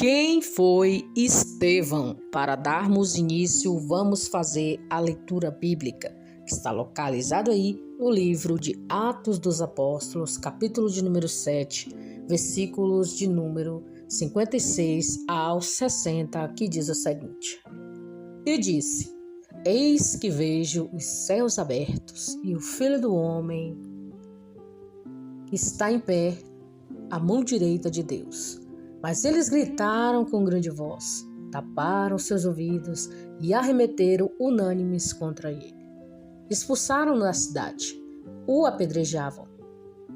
Quem foi Estevão? Para darmos início, vamos fazer a leitura bíblica, que está localizado aí no livro de Atos dos Apóstolos, capítulo de número 7, versículos de número 56 ao 60, que diz o seguinte: E disse: Eis que vejo os céus abertos e o Filho do Homem está em pé à mão direita de Deus. Mas eles gritaram com grande voz, taparam seus ouvidos e arremeteram unânimes contra ele. Expulsaram-no da cidade, o apedrejavam.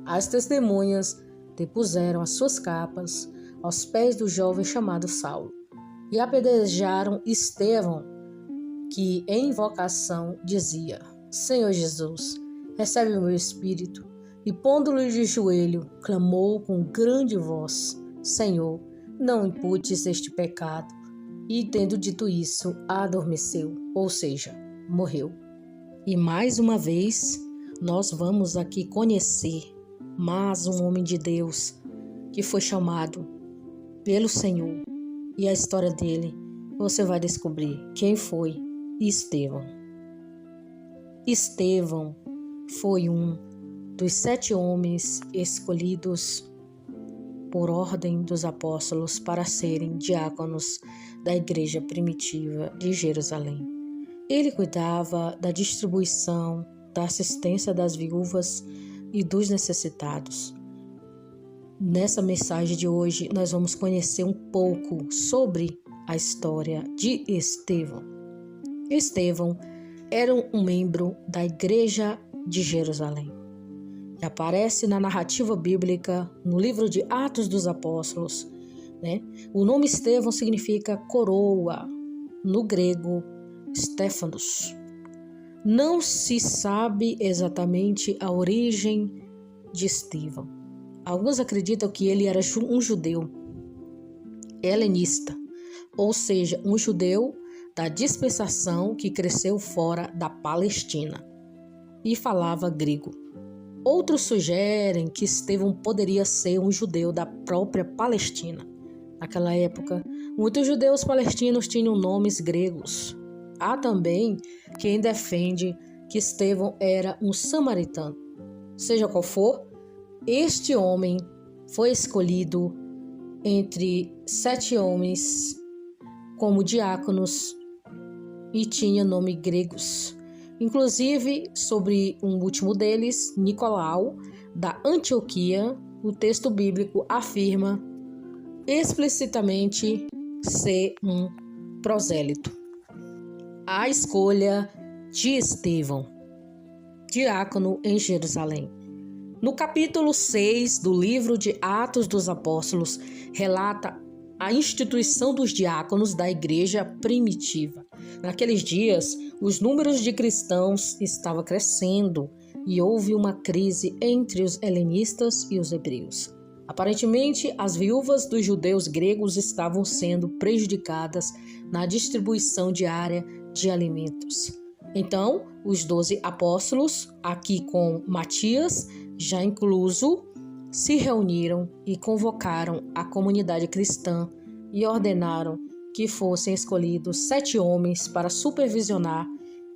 As testemunhas depuseram as suas capas aos pés do jovem chamado Saulo e apedrejaram Estevão, que em invocação dizia: Senhor Jesus, recebe o meu espírito. E pondo-lhe de joelho, clamou com grande voz: Senhor, não imputes este pecado. E tendo dito isso, adormeceu, ou seja, morreu. E mais uma vez, nós vamos aqui conhecer mais um homem de Deus que foi chamado pelo Senhor. E a história dele, você vai descobrir quem foi Estevão. Estevão foi um dos 7 homens escolhidos por ordem dos apóstolos para serem diáconos da igreja primitiva de Jerusalém. Ele cuidava da distribuição, da assistência das viúvas e dos necessitados. Nessa mensagem de hoje, nós vamos conhecer um pouco sobre a história de Estevão. Estevão era um membro da igreja de Jerusalém. Que aparece na narrativa bíblica, no livro de Atos dos Apóstolos. O nome Estevão significa coroa, no grego, Stéphanos. Não se sabe exatamente a origem de Estevão. Alguns acreditam que ele era um judeu helenista, ou seja, um judeu da dispersação que cresceu fora da Palestina e falava grego. Outros sugerem que Estevão poderia ser um judeu da própria Palestina. Naquela época, muitos judeus palestinos tinham nomes gregos. Há também quem defende que Estevão era um samaritano. Seja qual for, este homem foi escolhido entre 7 homens como diáconos e tinha nomes gregos. Inclusive, sobre um último deles, Nicolau, da Antioquia, o texto bíblico afirma explicitamente ser um prosélito. A escolha de Estevão, diácono em Jerusalém. No capítulo 6 do livro de Atos dos Apóstolos, relata a instituição dos diáconos da igreja primitiva. Naqueles dias, os números de cristãos estavam crescendo e houve uma crise entre os helenistas e os hebreus. Aparentemente, as viúvas dos judeus gregos estavam sendo prejudicadas na distribuição diária de alimentos. Então, os 12 apóstolos, aqui com Matias, já incluso, se reuniram e convocaram a comunidade cristã e ordenaram que fossem escolhidos 7 homens para supervisionar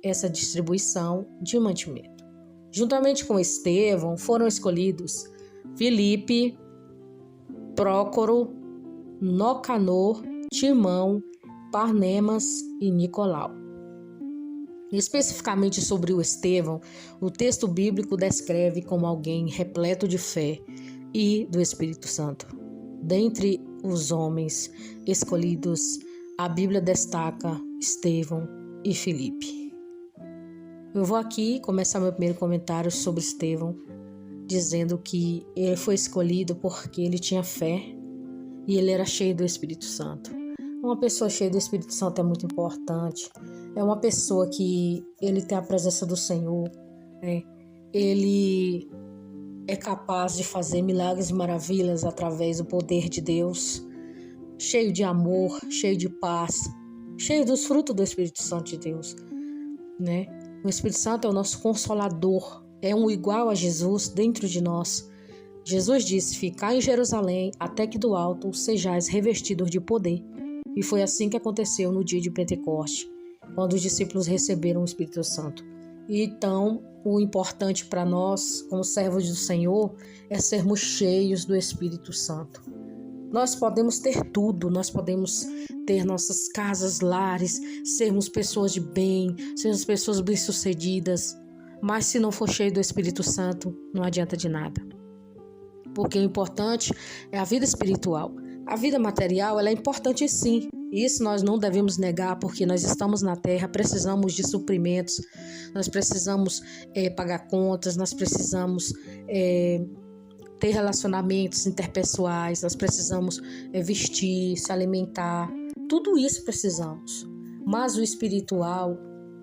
essa distribuição de mantimento. Juntamente com Estevão foram escolhidos Filipe, Prócoro, Nocanor, Timão, Parmenas e Nicolau. Especificamente sobre o Estevão, o texto bíblico descreve como alguém repleto de fé e do Espírito Santo. Dentre os homens escolhidos, a Bíblia destaca Estevão e Filipe. Eu vou aqui começar meu primeiro comentário sobre Estevão, dizendo que ele foi escolhido porque ele tinha fé e ele era cheio do Espírito Santo. Uma pessoa cheia do Espírito Santo é muito importante. É uma pessoa que ele tem a presença do Senhor. Ele é capaz de fazer milagres e maravilhas através do poder de Deus. Cheio de amor, cheio de paz, cheio dos frutos do Espírito Santo de Deus. O Espírito Santo é o nosso consolador. É um igual a Jesus dentro de nós. Jesus disse: ficai em Jerusalém até que do alto sejais revestidos de poder. E foi assim que aconteceu no dia de Pentecoste, quando os discípulos receberam o Espírito Santo. Então, o importante para nós, como servos do Senhor, é sermos cheios do Espírito Santo. Nós podemos ter tudo, nós podemos ter nossas casas, lares, sermos pessoas de bem, sermos pessoas bem-sucedidas, mas se não for cheio do Espírito Santo, não adianta de nada. Porque o importante é a vida espiritual. A vida material, ela é importante sim. Isso nós não devemos negar, porque nós estamos na terra, precisamos de suprimentos, nós precisamos pagar contas, nós precisamos ter relacionamentos interpessoais, nós precisamos vestir, se alimentar, tudo isso precisamos. Mas o espiritual,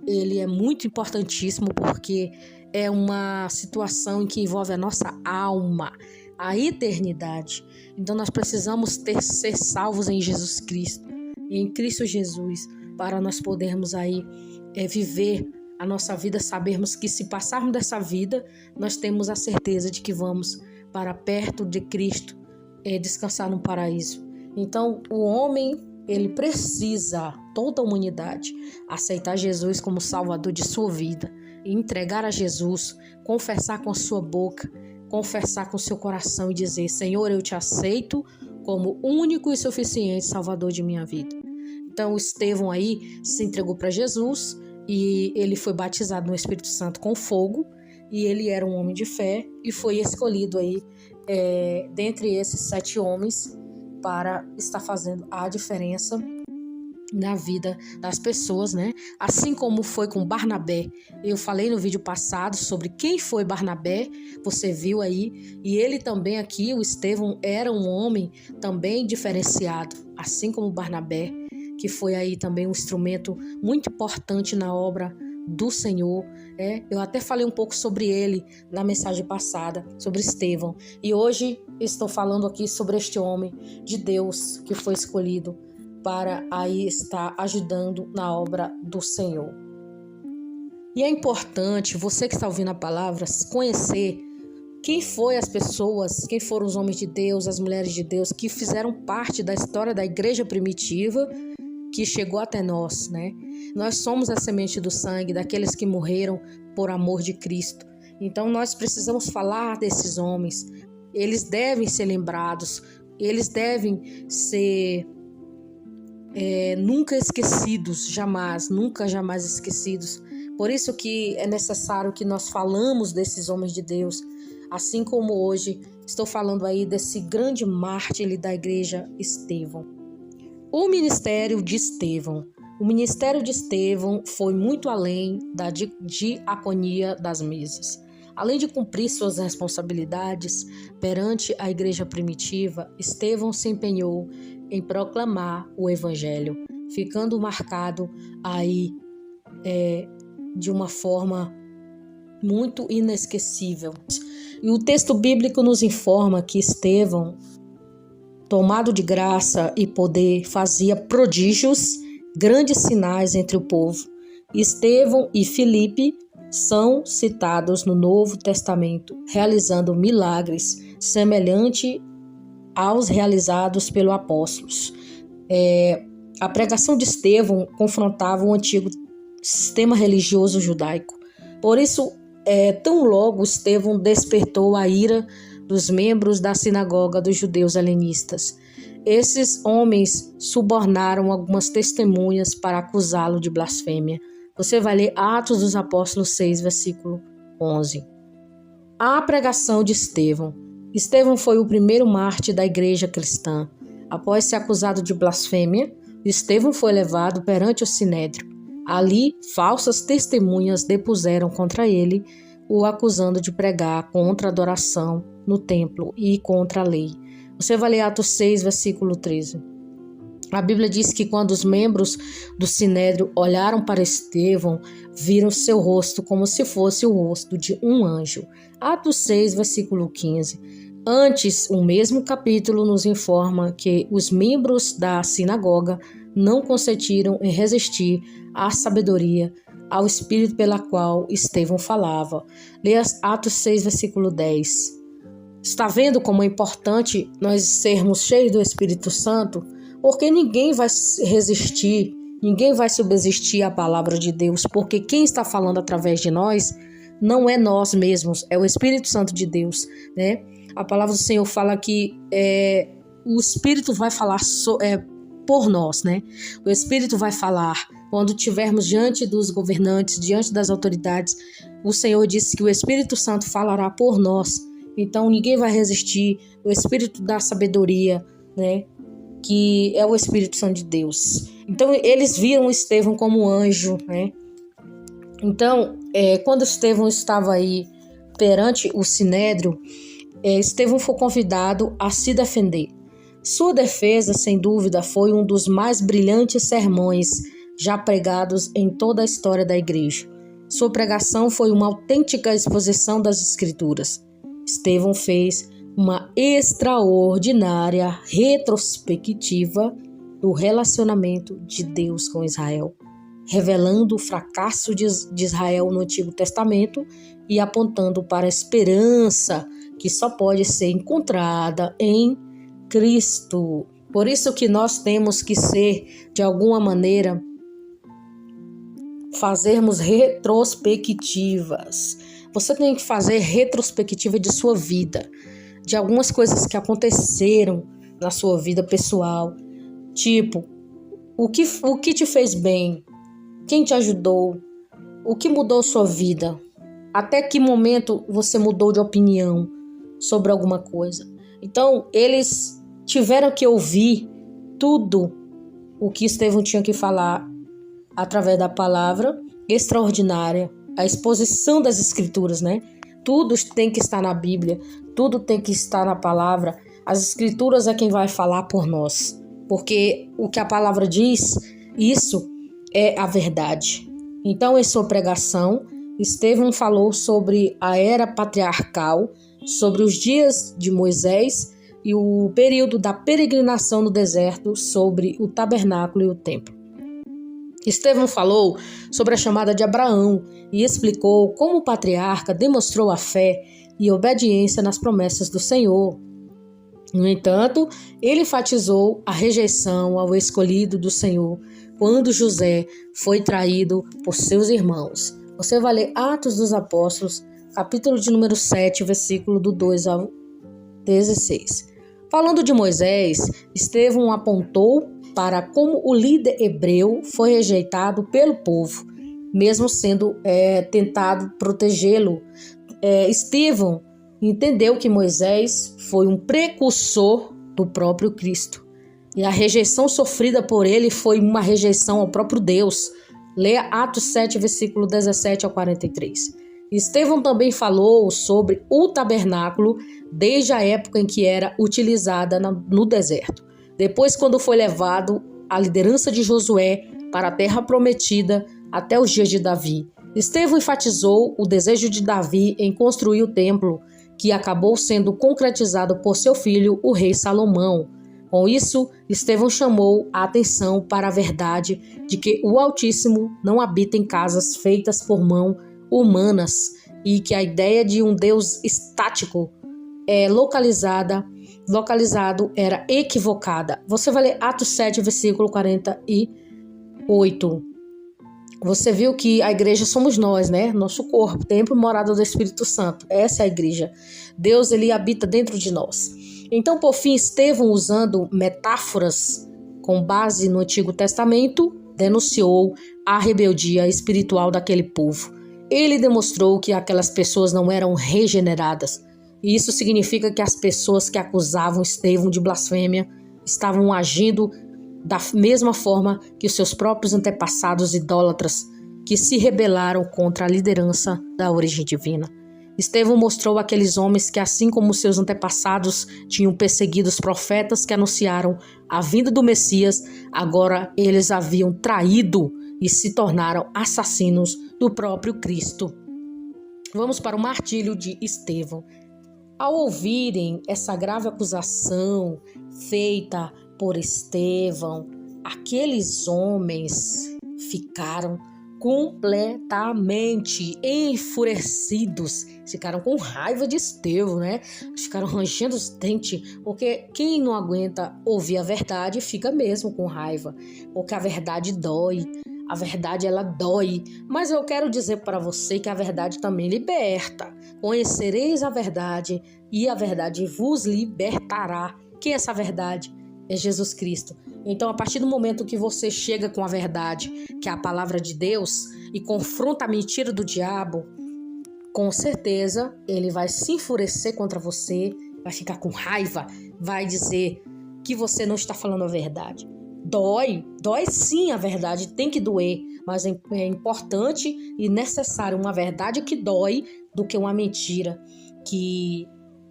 ele é muito importantíssimo, porque é uma situação em que envolve a nossa alma, a eternidade. Então nós precisamos ser salvos em Jesus Cristo, em Cristo Jesus, para nós podermos aí viver a nossa vida, sabermos que se passarmos dessa vida, nós temos a certeza de que vamos para perto de Cristo, descansar no paraíso. Então o homem, ele precisa, toda a humanidade, aceitar Jesus como Salvador de sua vida, e entregar a Jesus, confessar com sua boca, confessar com seu coração e dizer: Senhor, eu te aceito como único e suficiente Salvador de minha vida. Então Estevão aí se entregou para Jesus e ele foi batizado no Espírito Santo com fogo, e ele era um homem de fé e foi escolhido aí dentre esses 7 homens para estar fazendo a diferença na vida das pessoas, né? Assim como foi com Barnabé. Eu falei no vídeo passado sobre quem foi Barnabé, você viu aí, e ele também aqui, o Estevão, era um homem também diferenciado, assim como Barnabé, que foi aí também um instrumento muito importante na obra do Senhor. Eu até falei um pouco sobre ele na mensagem passada, sobre Estevão, e hoje estou falando aqui sobre este homem de Deus que foi escolhido para aí estar ajudando na obra do Senhor. E é importante, você que está ouvindo a palavra, conhecer quem foram as pessoas, quem foram os homens de Deus, as mulheres de Deus, que fizeram parte da história da igreja primitiva, que chegou até nós, né? Nós somos a semente do sangue daqueles que morreram por amor de Cristo. Então nós precisamos falar desses homens. Eles devem ser lembrados, eles devem ser nunca esquecidos, nunca jamais esquecidos. Por isso que é necessário que nós falamos desses homens de Deus, assim como hoje estou falando aí desse grande mártir da igreja, Estevão. O ministério de Estevão. O ministério de Estevão foi muito além da diaconia das mesas. Além de cumprir suas responsabilidades perante a igreja primitiva, Estevão se empenhou em proclamar o evangelho, ficando marcado aí de uma forma muito inesquecível. E o texto bíblico nos informa que Estevão, tomado de graça e poder, fazia prodígios, grandes sinais entre o povo. Estevão e Filipe são citados no Novo Testamento, realizando milagres semelhantes aos realizados pelos apóstolos. A pregação de Estevão confrontava o antigo sistema religioso judaico. Por isso, tão logo Estevão despertou a ira dos membros da sinagoga dos judeus helenistas. Esses homens subornaram algumas testemunhas para acusá-lo de blasfêmia. Você vai ler Atos dos Apóstolos 6, versículo 11. A pregação de Estevão. Estevão foi o primeiro mártir da igreja cristã. Após ser acusado de blasfêmia, Estevão foi levado perante o Sinédrio. Ali, falsas testemunhas depuseram contra ele, o acusando de pregar contra a adoração no templo e contra a lei. Você vai ler Atos 6, versículo 13. A Bíblia diz que quando os membros do Sinédrio olharam para Estevão, viram seu rosto como se fosse o rosto de um anjo. Atos 6, versículo 15. Antes, o mesmo capítulo nos informa que os membros da sinagoga não consentiram em resistir à sabedoria, ao espírito pela qual Estevão falava. Leia Atos 6, versículo 10. Está vendo como é importante nós sermos cheios do Espírito Santo? Porque ninguém vai resistir, ninguém vai subsistir à palavra de Deus, porque quem está falando através de nós não é nós mesmos, é o Espírito Santo de Deus, né? A palavra do Senhor fala que o Espírito vai falar por nós, né? O Espírito vai falar quando estivermos diante dos governantes, diante das autoridades. O Senhor disse que o Espírito Santo falará por nós. Então ninguém vai resistir. O Espírito da sabedoria, né? Que é o Espírito Santo de Deus. Então eles viram Estevão como anjo, né? Então, quando Estevão estava aí perante o Sinédrio, Estevão foi convidado a se defender. Sua defesa, sem dúvida, foi um dos mais brilhantes sermões já pregados em toda a história da igreja. Sua pregação foi uma autêntica exposição das Escrituras. Estevão fez uma extraordinária retrospectiva do relacionamento de Deus com Israel, revelando o fracasso de Israel no Antigo Testamento e apontando para a esperança que só pode ser encontrada em Cristo. Por isso que nós temos que ser, de alguma maneira, fazermos retrospectivas. Você tem que fazer retrospectiva de sua vida, de algumas coisas que aconteceram na sua vida pessoal. Tipo, o que te fez bem? Quem te ajudou? O que mudou sua vida? Até que momento você mudou de opinião sobre alguma coisa? Então, eles tiveram que ouvir tudo o que Estevão tinha que falar através da palavra extraordinária, a exposição das Escrituras, né? Tudo tem que estar na Bíblia, tudo tem que estar na palavra. As Escrituras é quem vai falar por nós, porque o que a palavra diz, isso é a verdade. Então, em sua pregação, Estevão falou sobre a era patriarcal, sobre os dias de Moisés e o período da peregrinação no deserto, sobre o tabernáculo e o templo. Estevão falou sobre a chamada de Abraão e explicou como o patriarca demonstrou a fé e obediência nas promessas do Senhor. No entanto, ele enfatizou a rejeição ao escolhido do Senhor quando José foi traído por seus irmãos. Você vai ler Atos dos Apóstolos, capítulo de número 7, versículo do 2 ao 16. Falando de Moisés, Estevão apontou para como o líder hebreu foi rejeitado pelo povo, mesmo sendo tentado protegê-lo. Estevão entendeu que Moisés foi um precursor do próprio Cristo. E a rejeição sofrida por ele foi uma rejeição ao próprio Deus. Leia Atos 7, versículo 17 ao 43. Estevão também falou sobre o tabernáculo desde a época em que era utilizada no deserto. Depois, quando foi levado a liderança de Josué para a terra prometida até os dias de Davi. Estevão enfatizou o desejo de Davi em construir o templo, que acabou sendo concretizado por seu filho, o rei Salomão. Com isso, Estevão chamou a atenção para a verdade de que o Altíssimo não habita em casas feitas por mãos humanas e que a ideia de um Deus estático localizado era equivocada. Você vai ler Atos 7, versículo 48. Você viu que a igreja somos nós, né? Nosso corpo, templo, morada do Espírito Santo. Essa é a igreja. Deus, ele habita dentro de nós. Então, por fim, Estevão, usando metáforas com base no Antigo Testamento, denunciou a rebeldia espiritual daquele povo. Ele demonstrou que aquelas pessoas não eram regeneradas. E isso significa que as pessoas que acusavam Estevão de blasfêmia estavam agindo da mesma forma que os seus próprios antepassados idólatras que se rebelaram contra a liderança da origem divina. Estevão mostrou àqueles homens que, assim como seus antepassados tinham perseguido os profetas que anunciaram a vinda do Messias, agora eles haviam traído e se tornaram assassinos do próprio Cristo. Vamos para o martírio de Estevão. Ao ouvirem essa grave acusação feita por Estevão, aqueles homens ficaram completamente enfurecidos. Ficaram com raiva de Estevão, né? Ficaram rangendo os dentes, porque quem não aguenta ouvir a verdade fica mesmo com raiva, porque a verdade dói. A verdade, ela dói, mas eu quero dizer para você que a verdade também liberta. Conhecereis a verdade e a verdade vos libertará. Quem é essa verdade? É Jesus Cristo. Então, a partir do momento que você chega com a verdade, que é a palavra de Deus, e confronta a mentira do diabo, com certeza ele vai se enfurecer contra você, vai ficar com raiva, vai dizer que você não está falando a verdade. Dói sim, a verdade tem que doer, mas é importante e necessário uma verdade que dói do que uma mentira que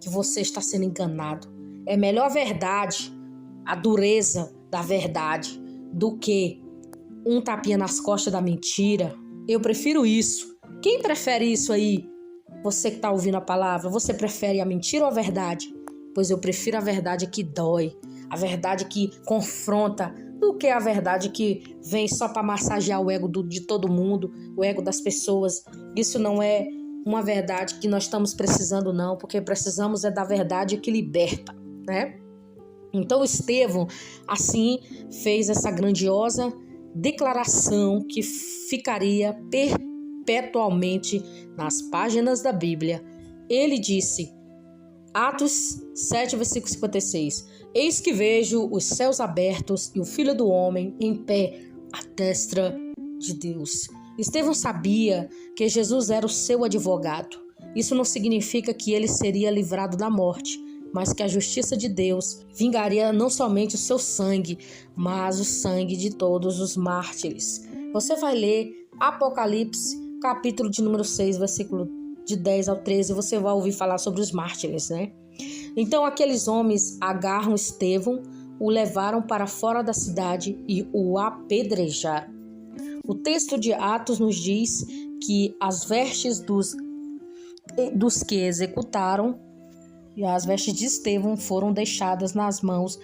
você está sendo enganado. É melhor a verdade, a dureza da verdade, do que um tapinha nas costas da mentira. Eu prefiro isso. Quem prefere isso aí? Você que está ouvindo a palavra, você prefere a mentira ou a verdade? Pois eu prefiro a verdade que dói, a verdade que confronta, do que a verdade que vem só para massagear o ego de todo mundo, o ego das pessoas. Isso não é uma verdade que nós estamos precisando, não, porque precisamos é da verdade que liberta, né? Então Estevão, assim, fez essa grandiosa declaração que ficaria perpetualmente nas páginas da Bíblia. Ele disse, Atos 7, versículo 56, eis que vejo os céus abertos e o Filho do Homem em pé à destra de Deus. Estevão sabia que Jesus era o seu advogado. Isso não significa que ele seria livrado da morte, mas que a justiça de Deus vingaria não somente o seu sangue, mas o sangue de todos os mártires. Você vai ler Apocalipse, capítulo de número 6, versículo de 10 ao 13, você vai ouvir falar sobre os mártires, né? Então aqueles homens agarram Estevão, o levaram para fora da cidade e o apedrejaram. O texto de Atos nos diz que as vestes dos que executaram e as vestes de Estevão foram deixadas nas mãos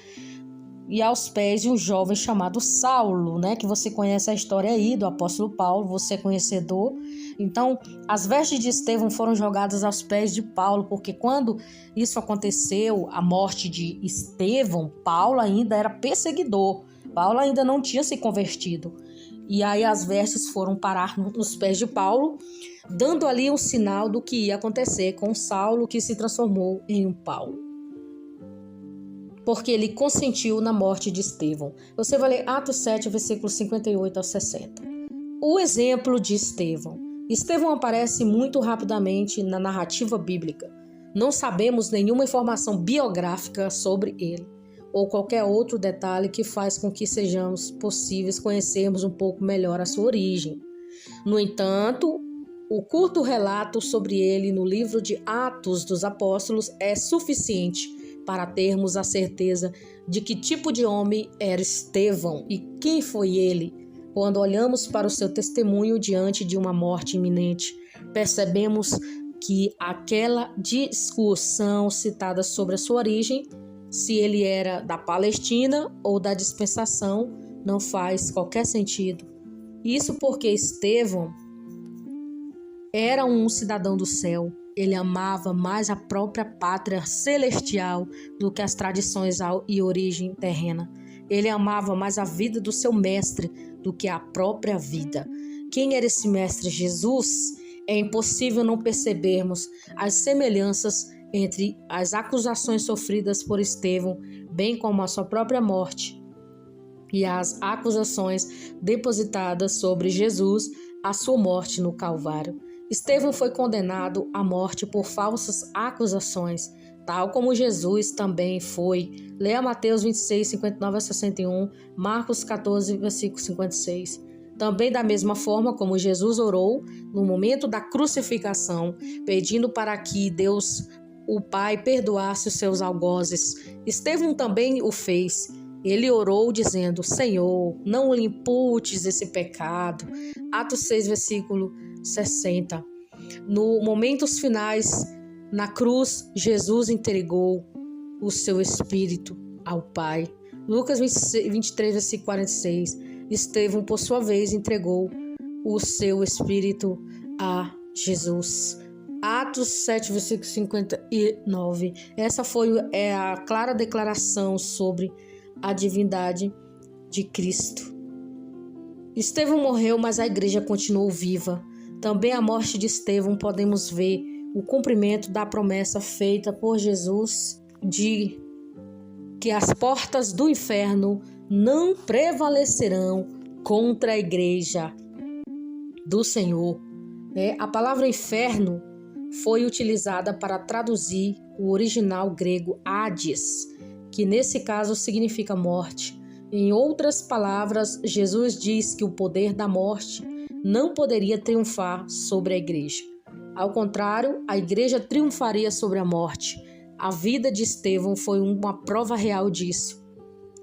e aos pés de um jovem chamado Saulo, né? Que você conhece a história aí do apóstolo Paulo, você é conhecedor. Então, as vestes de Estevão foram jogadas aos pés de Paulo, porque quando isso aconteceu, a morte de Estevão, Paulo ainda era perseguidor. Paulo ainda não tinha se convertido. E aí as vestes foram parar nos pés de Paulo, dando ali um sinal do que ia acontecer com Saulo, que se transformou em um Paulo, porque ele consentiu na morte de Estevão. Você vai ler Atos 7, versículos 58 ao 60. O exemplo de Estevão. Estevão aparece muito rapidamente na narrativa bíblica. Não sabemos nenhuma informação biográfica sobre ele, ou qualquer outro detalhe que faz com que sejamos possíveis conhecermos um pouco melhor a sua origem. No entanto, o curto relato sobre ele no livro de Atos dos Apóstolos é suficiente para termos a certeza de que tipo de homem era Estevão e quem foi ele. Quando olhamos para o seu testemunho diante de uma morte iminente, percebemos que aquela discussão citada sobre a sua origem, se ele era da Palestina ou da dispensação, não faz qualquer sentido. Isso porque Estevão era um cidadão do céu. Ele amava mais a própria pátria celestial do que as tradições e origem terrena. Ele amava mais a vida do seu mestre do que a própria vida. Quem era esse mestre? Jesus? É impossível não percebermos as semelhanças entre as acusações sofridas por Estevão, bem como a sua própria morte, e as acusações depositadas sobre Jesus, a sua morte no Calvário. Estevão foi condenado à morte por falsas acusações, tal como Jesus também foi. Leia Mateus 26, 59 a 61, Marcos 14, versículo 56. Também da mesma forma como Jesus orou no momento da crucificação, pedindo para que Deus, o Pai, perdoasse os seus algozes, Estevão também o fez. Ele orou dizendo, Senhor, não lhe imputes esse pecado. Atos 6, versículo 60. No momentos finais, na cruz, Jesus entregou o seu espírito ao Pai. Lucas 23, versículo 46. Estevão, por sua vez, entregou o seu espírito a Jesus. Atos 7, versículo 59. Essa foi a clara declaração sobre a divindade de Cristo. Estevão morreu, mas a igreja continuou viva. Também a morte de Estevão podemos ver o cumprimento da promessa feita por Jesus de que as portas do inferno não prevalecerão contra a igreja do Senhor. A palavra inferno foi utilizada para traduzir o original grego Hades, que nesse caso significa morte. Em outras palavras, Jesus diz que o poder da morte não poderia triunfar sobre a igreja. Ao contrário, a igreja triunfaria sobre a morte. A vida de Estevão foi uma prova real disso.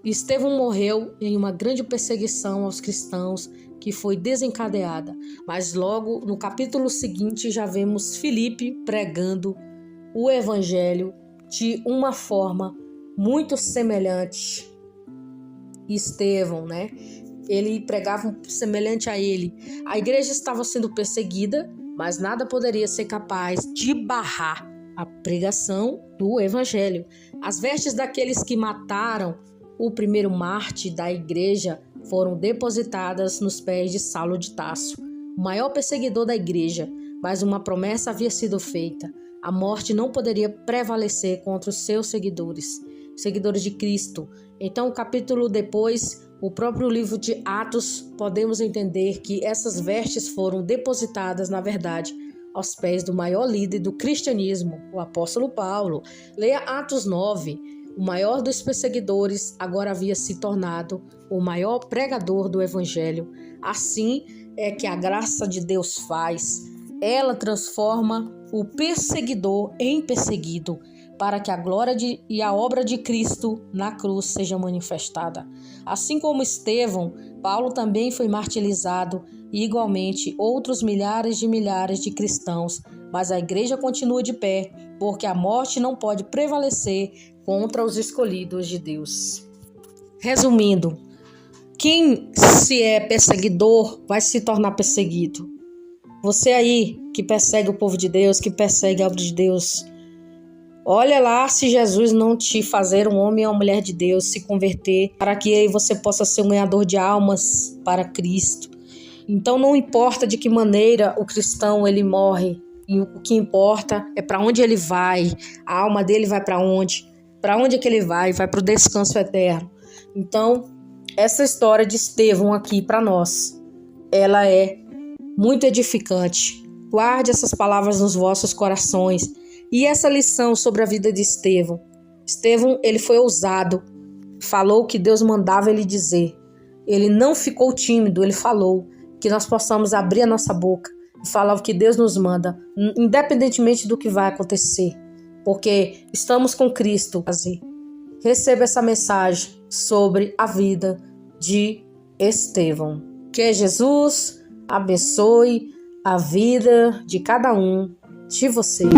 Estevão morreu em uma grande perseguição aos cristãos que foi desencadeada, mas logo no capítulo seguinte já vemos Filipe pregando o evangelho de uma forma muito semelhante. Estevão, ele pregava semelhante a ele. A igreja estava sendo perseguida, mas nada poderia ser capaz de barrar a pregação do evangelho. As vestes daqueles que mataram o primeiro mártir da igreja foram depositadas nos pés de Saulo de Tarso, o maior perseguidor da igreja, mas uma promessa havia sido feita. A morte não poderia prevalecer contra os seus seguidores de Cristo. Então, capítulo depois, o próprio livro de Atos, podemos entender que essas vestes foram depositadas, na verdade, aos pés do maior líder do cristianismo, o apóstolo Paulo. Leia Atos 9. O maior dos perseguidores agora havia se tornado o maior pregador do evangelho. Assim é que a graça de Deus faz. Ela transforma o perseguidor em perseguido, para que a glória e a obra de Cristo na cruz seja manifestada. Assim como Estevão, Paulo também foi martirizado e igualmente outros milhares de cristãos, mas a igreja continua de pé, porque a morte não pode prevalecer contra os escolhidos de Deus. Resumindo, quem se é perseguidor vai se tornar perseguido. Você aí que persegue o povo de Deus, que persegue a obra de Deus, olha lá se Jesus não te fazer um homem ou uma mulher de Deus, se converter, para que aí você possa ser um ganhador de almas para Cristo. Então não importa de que maneira o cristão ele morre, e o que importa é para onde ele vai, a alma dele vai para onde é que ele vai? Vai para o descanso eterno. Então, essa história de Estevão aqui para nós, ela é muito edificante. Guarde essas palavras nos vossos corações. E essa lição sobre a vida de Estevão. Estevão, ele foi ousado, falou o que Deus mandava ele dizer. Ele não ficou tímido, ele falou que nós possamos abrir a nossa boca e falar o que Deus nos manda, independentemente do que vai acontecer. Porque estamos com Cristo. Receba essa mensagem sobre a vida de Estevão. Que Jesus abençoe a vida de cada um de vocês.